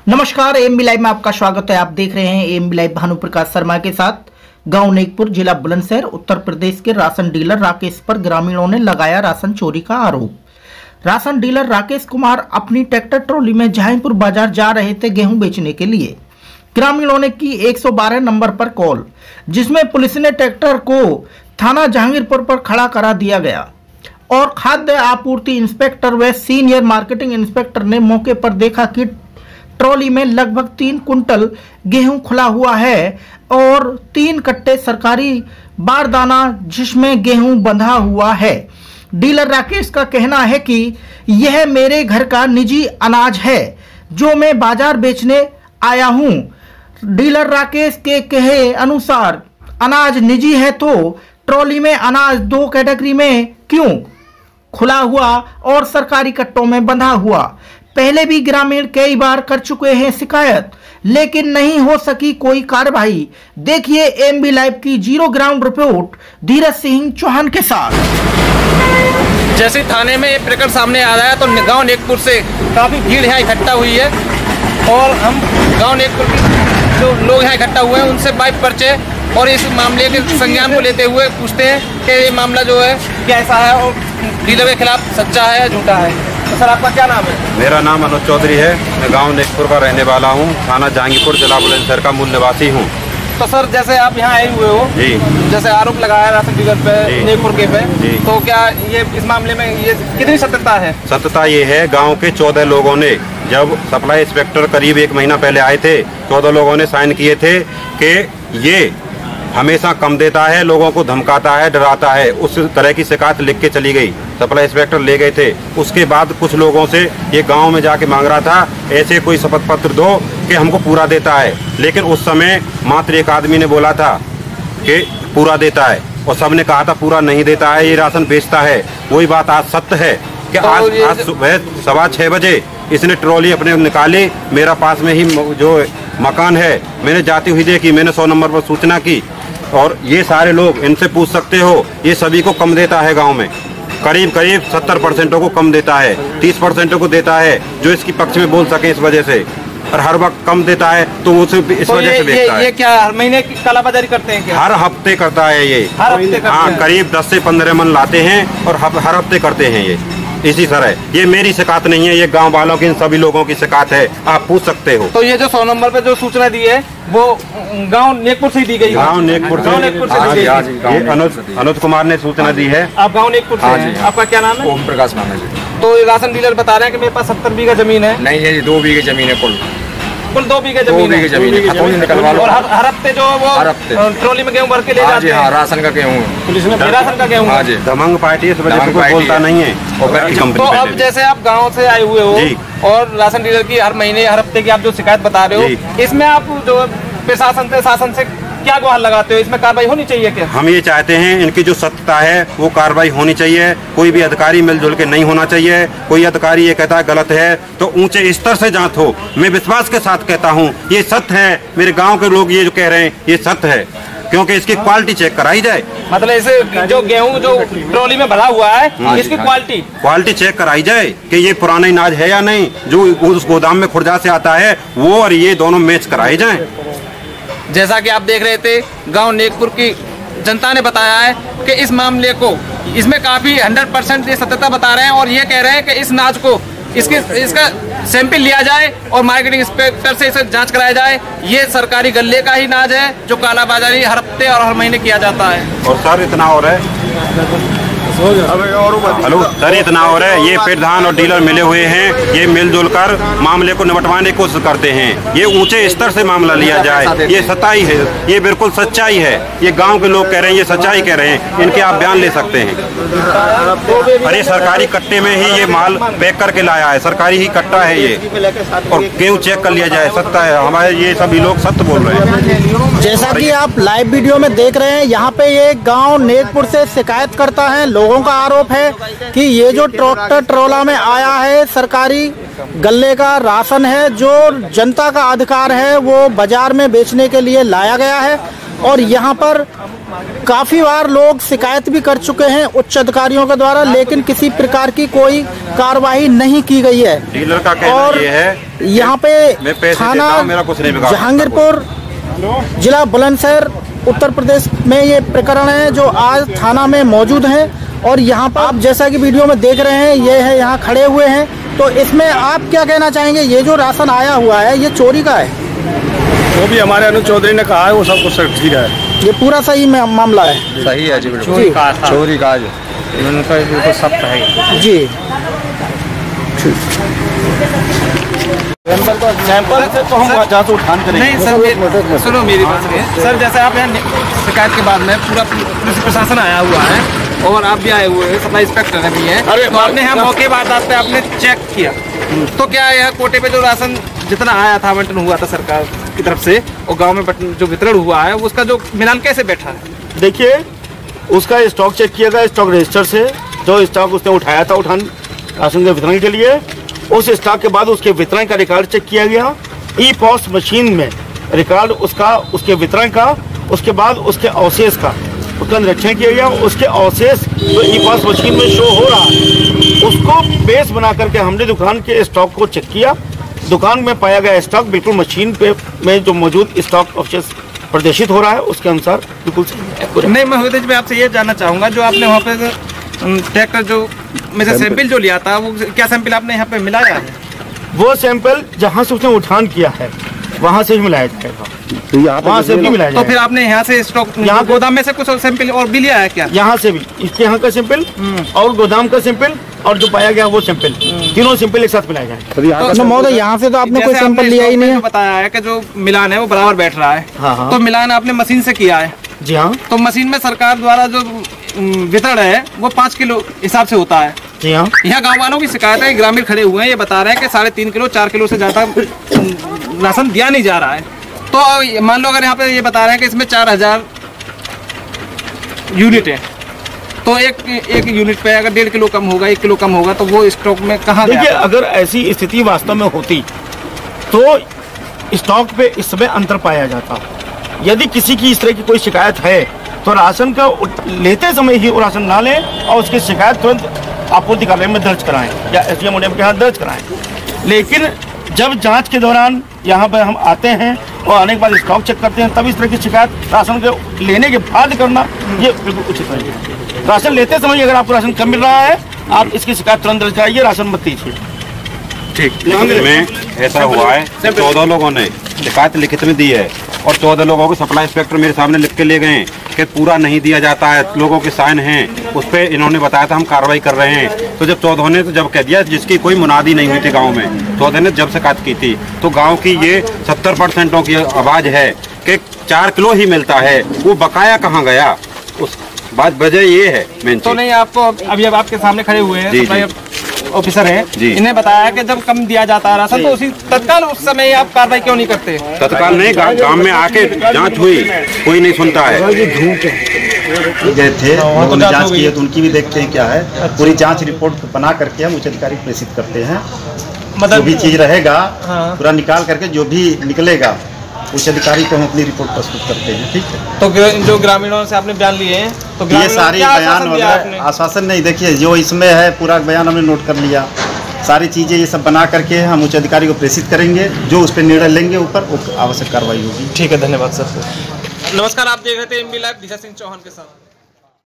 नमस्कार, AMB live में आपका स्वागत है। आप देख रहे हैं एएमबी लाइव भानु प्रकाश शर्मा के साथ। गांव नेकपुर, जिला बुलंदशहर, उत्तर प्रदेश के राशन डीलर राकेश पर ग्रामीणों ने लगाया राशन चोरी का आरोप। राशन डीलर राकेश कुमार अपनी ट्रैक्टर ट्रॉली में जहांगीरपुर बाजार जा रहे थे गेहूं बेचने के लिए। ग्रामीणों ने की 112 नंबर पर कॉल, जिसमें पुलिस ने ट्रैक्टर को थाना जहांगीरपुर पर खड़ा करा दिया गया और खाद्य आपूर्ति इंस्पेक्टर व सीनियर मार्केटिंग इंस्पेक्टर ने मौके पर देखा कि ट्रॉली में लगभग 3 कुंटल गेहूं खुला हुआ है और 3 कट्टे सरकारी बारदाना जिसमें गेहूं बंधा हुआ है। डीलर राकेश का कहना है कि यह मेरे घर का निजी अनाज है जो मैं बाजार बेचने आया हूं। डीलर राकेश के कहे अनुसार अनाज निजी है तो ट्रॉली में अनाज 2 कैटेगरी में क्यों खुला हुआ और सरकारी कट्टों में बंधा हुआ। पहले भी ग्रामीण कई बार कर चुके हैं शिकायत, लेकिन नहीं हो सकी कोई कार्रवाई। देखिए एएमबी लाइव की zero ground report Dheeraj Singh Chauhan के साथ। जैसे थाने में ये प्रकरण सामने आ रहा है तो गांव नेकपुर से काफ़ी भीड़ यहाँ इकट्ठा हुई है और हम गांव नेकपुर के जो लोग यहाँ इकट्ठा हुए हैं उनसे बाइक परिचय और इस मामले के संज्ञान को लेते हुए पूछते हैं कि ये मामला जो है कैसा है और डीलर के खिलाफ सच्चा है या झूठा है। तो सर, आपका क्या नाम है? मेरा नाम अनुज चौधरी है। मैं गांव नेकपुर का रहने वाला हूं। थाना जहांगीरपुर, जिला बुलंदशहर का मूल निवासी हूं। तो सर, जैसे आप यहाँ आए हुए हो जी, जैसे आरोप लगाया राशन डीलर पे नेकपुर के पे, तो क्या ये इस मामले में ये कितनी सत्यता है? सत्यता ये है, गांव के 14 लोगों ने, जब सप्लाई इंस्पेक्टर करीब 1 महीना पहले आए थे, 14 लोगों ने साइन किए थे कि ये हमेशा कम देता है, लोगों को धमकाता है, डराता है। उस तरह की शिकायत लिख के चली गई। सप्लाई इंस्पेक्टर ले गए थे। उसके बाद कुछ लोगों से ये गांव में जाके मांग रहा था ऐसे कोई शपथ पत्र दो कि हमको पूरा देता है, लेकिन उस समय मात्र एक आदमी ने बोला था कि पूरा देता है और सबने कहा था पूरा नहीं देता है, ये राशन बेचता है। वही बात आज सत्य है कि आज सुबह 6:15 बजे इसने ट्रॉली अपने निकाली। मेरा पास में ही जो मकान है, मैंने जाती हुई देखी, मैंने 100 नंबर पर सूचना की और ये सारे लोग, इनसे पूछ सकते हो, ये सभी को कम देता है। गांव में करीब 70% को कम देता है, 30% को देता है जो इसकी पक्ष में बोल सके इस वजह से, और हर वक्त कम देता है तो वो इस वजह से बेचता है। ये क्या हर महीने की कालाबाजारी करते हैं क्या? हर हफ्ते करता है ये। हर हफ्ते करते हैं? हाँ, करीब 10 से 15 मन लाते हैं और हर हफ्ते करते हैं ये। इसी तरह ये मेरी शिकायत नहीं है, ये गांव वालों की, इन सभी लोगों की शिकायत है, आप पूछ सकते हो। तो ये जो 100 नंबर पे जो सूचना दी है वो गांव नेकपुर से दी गई? गांव नेकपुर से अनुज कुमार ने सूचना दी है। आप गांव नेकपुर से हैं? आपका क्या नाम है? ओम प्रकाश नाम है जी। तो राशन डीलर बता रहे हैं कि मेरे पास 70 बीघा जमीन है। नहीं है जी, 2 बीघे जमीन है कुल 2 बीघे जमीन है। निकलवा लो। और हर हफ्ते जो वो ट्रॉली में गेहूं भर के ले जाते हैं। हाँ, राशन का गेहूं। पुलिस ने राशन का गेहूं। हाँ जी, दमंग पार्टी इस वजह से कोई बोलता नहीं है। तो अब जैसे आप गांव से आए हुए हो और राशन डीलर की हर महीने हर हफ्ते की आप जो शिकायत बता रहे हो, इसमें आप जो प्रशासन शासन से क्या गुहार लगाते हो? इसमें कार्रवाई होनी चाहिए क्या? हम ये चाहते हैं इनकी जो सत्यता है वो कार्रवाई होनी चाहिए। कोई भी अधिकारी मिलजुल के नहीं होना चाहिए। कोई अधिकारी ये कहता है गलत है तो ऊंचे स्तर से जांच हो। मैं विश्वास के साथ कहता हूँ ये सत्य है। मेरे गांव के लोग ये जो कह रहे हैं ये सत्य है, क्योंकि इसकी क्वालिटी चेक कराई जाए। मतलब इसे जो गेहूं जो ट्रॉली में भरा हुआ है इसकी क्वालिटी चेक कराई जाए कि ये पुराना अनाज है या नहीं। जो उस गोदाम में खुर्जा से आता है वो और ये दोनों मैच कराए जाए। जैसा कि आप देख रहे थे, गांव नेकपुर की जनता ने बताया है कि इस मामले को, इसमें काफ़ी 100% ये सत्यता बता रहे हैं और ये कह रहे हैं कि इस अनाज को इसका सैंपल लिया जाए और मार्केटिंग इंस्पेक्टर से इसे जांच कराया जाए। ये सरकारी गल्ले का ही अनाज है जो कालाबाजारी हर हफ्ते और हर महीने किया जाता है। और सर इतना और है, हेलो सर, इतना और है, ये प्रधान और डीलर मिले हुए हैं। ये मिलजुल कर मामले को निपटवाने की कोशिश करते हैं। ये ऊंचे स्तर से मामला लिया जाए, ये सच्चाई है, ये बिल्कुल सच्चाई है। ये गांव के लोग कह रहे हैं, ये सच्चाई कह रहे हैं, इनके आप बयान ले सकते हैं। अरे सरकारी कट्टे में ही ये माल पैक करके लाया है, सरकारी ही कट्टा है ये, और गेहूँ चेक कर लिया जाए, सत्ता है। हमारे ये सभी लोग सत्य बोल रहे हैं। जैसा कि आप लाइव वीडियो में देख रहे हैं, यहाँ पे ये गांव नेकपुर से शिकायत करता है। लोगों का आरोप है कि ये जो ट्रैक्टर ट्रॉला में आया है सरकारी गल्ले का राशन है, जो जनता का अधिकार है वो बाजार में बेचने के लिए लाया गया है और यहाँ पर काफी बार लोग शिकायत भी कर चुके हैं उच्च अधिकारियों के द्वारा, लेकिन किसी प्रकार की कोई कार्रवाई नहीं की गई है। डीलर का कहना और ये है यहाँ पे थाना जहांगीरपुर, जिला बुलंदशहर, उत्तर प्रदेश में ये प्रकरण है जो आज थाना में मौजूद है। और यहाँ पर आप जैसा कि वीडियो में देख रहे हैं, ये है यहाँ खड़े हुए हैं। तो इसमें आप क्या कहना चाहेंगे? ये जो राशन आया हुआ है ये चोरी का है? वो भी हमारे अनुज चौधरी ने कहा है, वो सब कुछ ठीक है, ये पूरा सही मामला है। सही है जी, चोरी का था, चोरी का है, इनका तो सब है जी। सैंपल से तो हम जहाँ से उठान करेंगे। नहीं सर, सुनो मेरी बात सुनिए सर। जैसे आप यहाँ शिकायत के बाद में पूरा पुलिस प्रशासन आया हुआ है और आप भी आए हुए हैं, सप्लाई इंस्पेक्टर भी है, तो आपने यहाँ मौके वारदात पे आपने चेक किया, तो क्या यह कोटे पे जो राशन जितना आया था, आवंटन हुआ था सरकार की तरफ से और गांव में जो वितरण हुआ है, उसका जो मिलान कैसे बैठा है? देखिए, उसका स्टॉक चेक किया गया, स्टॉक रजिस्टर से जो स्टॉक उसने उठाया था उठान राशन के वितरण के लिए, उस स्टॉक के बाद उसके वितरण का रिकॉर्ड चेक किया गया ई पॉस मशीन में, रिकॉर्ड उसका उसके वितरण का, उसके बाद उसके अवशेष का उसका निरीक्षण किया गया। उसके अवशेष जो ई पॉस मशीन में शो हो रहा है, उसको बेस बना करके हमने दुकान के स्टॉक को चेक किया। दुकान में पाया गया स्टॉक बिल्कुल मशीन पे में जो मौजूद स्टॉक अवशेष प्रदर्शित हो रहा है, उसके अनुसार बिल्कुल सही। नहीं, मैं मैं आपसे ये जानना चाहूँगा, जो आपने वहाँ पे ट्रैक्टर जो में से सैंपल जो लिया था, वो क्या सैंपल आपने यहाँ पे मिलाया है? वो सैंपल जहाँ से उसने उठान किया है वहाँ से ही मिलाया जाएगा, तो वहाँ से भी मिलाया तो जाएगा। फिर आपने यहाँ से स्टॉक, यहाँ गोदाम में से कुछ सैंपल और भी लिया है क्या? यहाँ से भी, इसके यहाँ का सैंपल और गोदाम का सैंपल और जो पाया गया वो सैंपल, तीनों सैंपल एक साथ मिलाया जाएगा। तो महोदय, यहाँ से तो आपने कोई सैंपल लिया ही नहीं है। बताया है कि जो मिलान है वो बराबर बैठ रहा है। हाँ। तो मिलान आपने मशीन से किया है? जी हाँ। तो मशीन में सरकार द्वारा जो वितरण है वो 5 किलो हिसाब से होता है। जी हाँ। यहाँ गाँव वालों की शिकायत है, ग्रामीण खड़े हुए हैं, ये बता रहे हैं कि 3.5 किलो 4 किलो से ज्यादा राशन दिया नहीं जा रहा है। तो मान लो अगर यहाँ पे ये बता रहे हैं कि इसमें 4000 यूनिट है, तो एक यूनिट पे अगर 1.5 किलो कम होगा, 1 किलो कम होगा, तो वो स्टॉक में कहाँ गया? देखिए, अगर ऐसी स्थिति वास्तव में होती तो स्टॉक पे इस समय अंतर पाया जाता। यदि किसी की इस तरह की कोई शिकायत है तो राशन का लेते समय ही वो राशन ना लें और उसकी शिकायत तुरंत आपूर्ति कार्यालय में दर्ज कराएं या एसडीएम उडीएम के यहाँ दर्ज कराएं। लेकिन जब जांच के दौरान यहाँ पर हम आते हैं और आने के बाद स्टॉक चेक करते हैं, तब इस तरह की शिकायत राशन के लेने के बाद करना ये बिल्कुल उचित नहीं है। राशन लेते समय अगर आपको राशन कम मिल रहा है, आप इसकी शिकायत तुरंत दर्ज कराइए, राशन मत दीजिए। ठीक में ऐसा हुआ है, 14 लोगों ने शिकायत लिखित में दी है और 14 लोगों को सप्लाई इंस्पेक्टर मेरे सामने लिख के ले गए कि पूरा नहीं दिया जाता है, लोगों के साइन हैं, उस पर इन्होंने बताया था हम कार्रवाई कर रहे हैं। तो जब 14 ने तो जब कह दिया, जिसकी कोई मुनादी नहीं हुई थी गांव में, 14 ने जब शिकायत की थी, तो गांव की ये 70% की आवाज है कि 4 किलो ही मिलता है, वो बकाया कहाँ गया? उस बात वजह ये है मेन तो नहीं, आपको अभी अब आपके सामने खड़े हुए हैं सप्लाई ऑफिसर हैं, इन्हें बताया कि जब कम दिया जाता है राशन तो उसी तत्काल उस समय आप कार्रवाई क्यों नहीं करते? तत्काल नहीं, गांव में आके जांच हुई, कोई नहीं सुनता है। गए थे, उन्होंने जांच की है तो उनकी भी देखते हैं क्या है। पूरी जांच रिपोर्ट बना करके हम उच्च अधिकारी को प्रेषित करते हैं। जो भी चीज रहेगा पूरा निकाल करके जो भी निकलेगा उच्च अधिकारी को हम अपनी रिपोर्ट प्रस्तुत करते हैं। ठीक है। तो जो ग्रामीणों से आपने बयान लिए हैं, तो ये सारे बयान वगैरह आश्वासन नहीं, देखिए जो इसमें है पूरा बयान हमने नोट कर लिया, सारी चीज़ें ये सब बना करके हम उच्च अधिकारी को प्रेषित करेंगे, जो उस पर निर्णय लेंगे ऊपर वो आवश्यक कार्रवाई होगी। ठीक है, धन्यवाद सर। नमस्कार, आप देख रहे थे एमबी लाइव, दिशा सिंह चौहान के साथ।